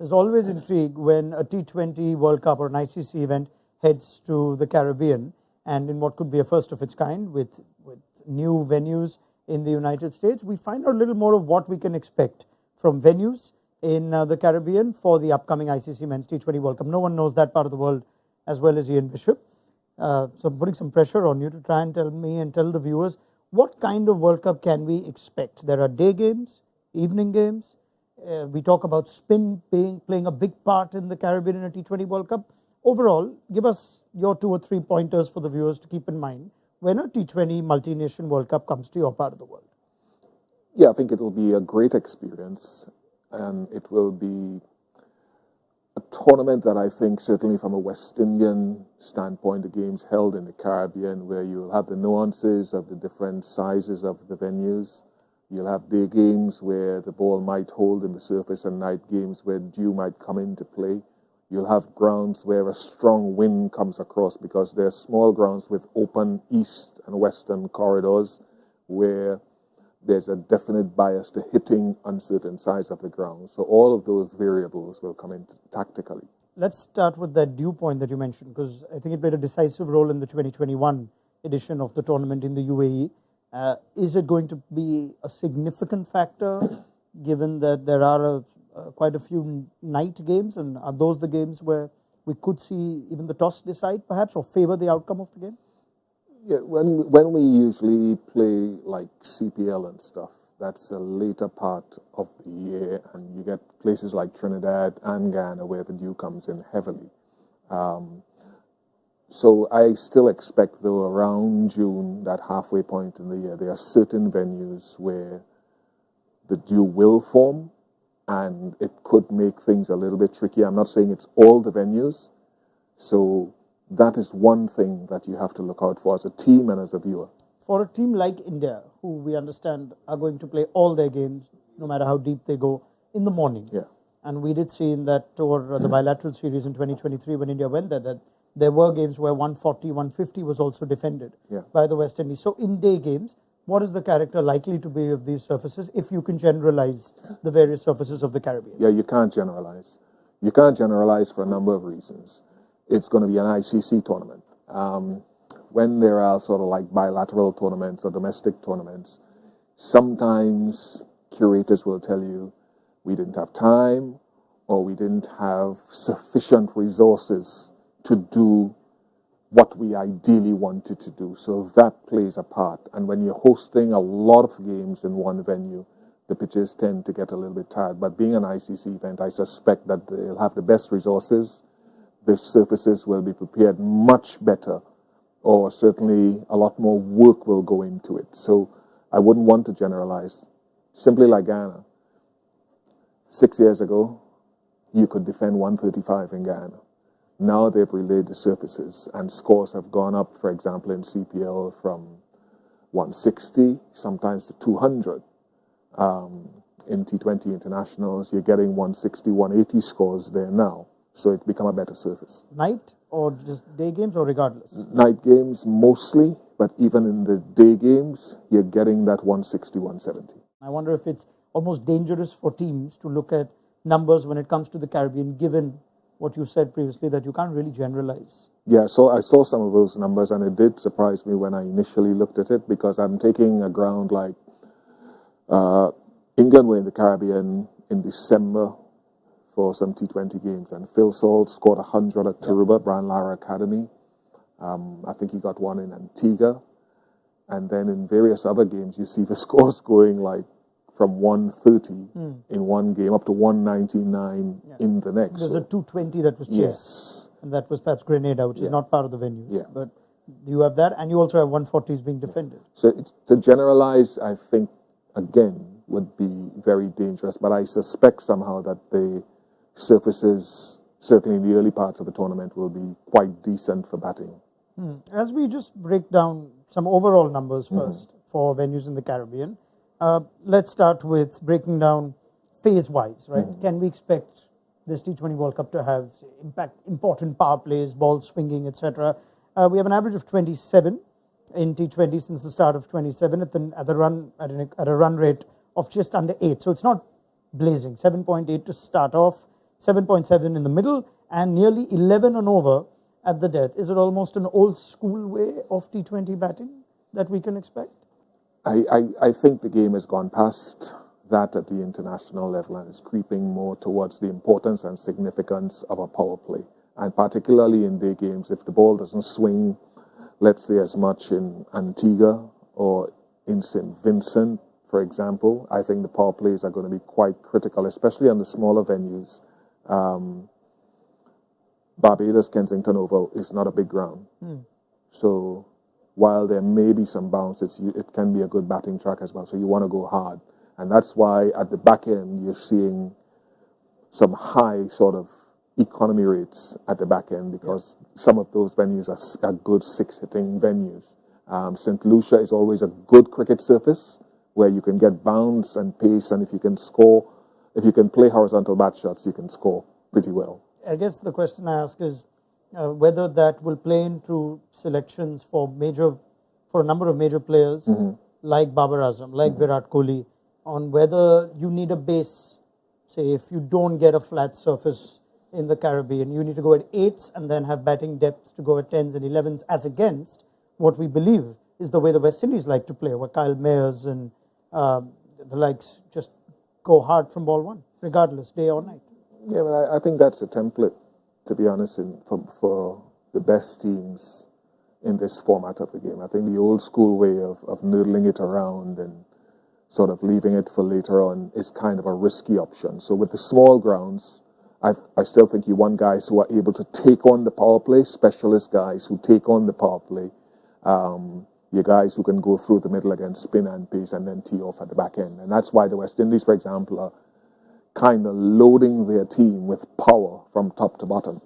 There's always intrigue when a T20 World Cup or an ICC event heads to the Caribbean, and in what could be a first of its kind with new venues in the United States. We find out a little more of what we can expect from venues in the Caribbean for the upcoming ICC Men's T20 World Cup. No one knows that part of the world as well as Ian Bishop. So I'm putting some pressure on you to try and tell me and tell the viewers what kind of World Cup can we expect. There are day games, evening games. We talk about spin playing a big part in the Caribbean in a T20 World Cup. Overall, give us your 2 or 3 pointers for the viewers to keep in mind when a T20 multi-nation World Cup comes to your part of the world. Yeah, I think it will be a great experience, and it will be a tournament that I think, certainly from a West Indian standpoint, the games held in the Caribbean, where you'll have the nuances of the different sizes of the venues. You'll have day games where the ball might hold in the surface and night games where dew might come into play. You'll have grounds where a strong wind comes across because they're small grounds with open east and western corridors where there's a definite bias to hitting on certain sides of the ground. So all of those variables will come in tactically. Let's start with that dew point that you mentioned, because I think it played a decisive role in the 2021 edition of the tournament in the UAE. Is it going to be a significant factor given that there are quite a few night games, and are those the games where we could see even the toss decide perhaps or favor the outcome of the game? Yeah, when we usually play like CPL and stuff, that's a later part of the year, and you get places like Trinidad and Ghana where the dew comes in heavily. So I still expect, though, around June, that halfway point in the year, there are certain venues where the dew will form, and it could make things a little bit tricky. I'm not saying it's all the venues. So that is one thing that you have to look out for as a team and as a viewer. For a team like India, who we understand are going to play all their games, no matter how deep they go, in the morning. Yeah. And we did see in that tour, the bilateral series in 2023, when India went there, that there were games where 140, 150 was also defended by the West Indies. So in day games, what is the character likely to be of these surfaces if you can generalize the various surfaces of the Caribbean? Yeah, you can't generalize. You can't generalize for a number of reasons. It's going to be an ICC tournament. When there are sort of like bilateral tournaments or domestic tournaments, sometimes curators will tell you we didn't have time or we didn't have sufficient resources to do what we ideally wanted to do. So that plays a part. And when you're hosting a lot of games in one venue, the pitches tend to get a little bit tired. But being an ICC event, I suspect that they'll have the best resources. The surfaces will be prepared much better, or certainly a lot more work will go into it. So I wouldn't want to generalize. Simply like Ghana. 6 years ago, you could defend 135 in Ghana. Now they've relayed the surfaces, and scores have gone up, for example, in CPL from 160, sometimes to 200. In T20 internationals, you're getting 160, 180 scores there now. So it's become a better surface. Night or just day games or regardless? Night games mostly, but even in the day games, you're getting that 160, 170. I wonder if it's almost dangerous for teams to look at numbers when it comes to the Caribbean, given what you said previously, that you can't really generalize. Yeah, so I saw some of those numbers, and it did surprise me when I initially looked at it, because I'm taking a ground like England were in the Caribbean in December for some T20 games, and Phil Salt scored 100 at Taruba, Brian Lara Academy. I think he got one in Antigua. And then in various other games, you see the scores going like from 130 in one game up to 199 in the next. There's a 220 that was chased. Yes. And that was perhaps Grenada, which is not part of the venues. Yeah. But you have that, and you also have 140s being defended. So to generalize, I think, again, would be very dangerous. But I suspect somehow that the surfaces, certainly in the early parts of the tournament, will be quite decent for batting. As we just break down some overall numbers first for venues in the Caribbean, let's start with breaking down phase-wise, right? Can we expect this T20 World Cup to have important power plays, ball swinging, etc.? We have an average of 27 in T20 since the start of 27 at a run rate of just under 8. So it's not blazing. 7.8 to start off, 7.7 in the middle, and nearly 11 and over at the death. Is it almost an old school way of T20 batting that we can expect? I think the game has gone past that at the international level and is creeping more towards the importance and significance of a power play. And particularly in day games, if the ball doesn't swing, let's say as much in Antigua or in St. Vincent, for example, I think the power plays are going to be quite critical, especially on the smaller venues. Barbados Kensington Oval is not a big ground. So while there may be some bounce, it can be a good batting track as well. So you want to go hard. And that's why at the back end, you're seeing some high sort of economy rates at the back end, because some of those venues are good six-hitting venues. St. Lucia is always a good cricket surface where you can get bounce and pace, and if you can score, if you can play horizontal bat shots, you can score pretty well. I guess the question I ask is whether that will play into selections for a number of major players like Babar Azam, like Virat Kohli, on whether you need a base. Say if you don't get a flat surface in the Caribbean, you need to go at 8s and then have batting depth to go at 10s and 11s, as against what we believe is the way the West Indies like to play, where Kyle Mayers and the likes just go hard from ball one, regardless, day or night. Yeah, but I think that's a template, to be honest, for the best teams in this format of the game. I think the old school way of noodling it around and sort of leaving it for later on is kind of a risky option. So with the small grounds, I still think you want guys who are able to take on the power play, specialist guys who take on the power play. Your guys who can go through the middle against spin and pace and then tee off at the back end. And that's why the West Indies, for example, are kind of loading their team with power from top to bottom.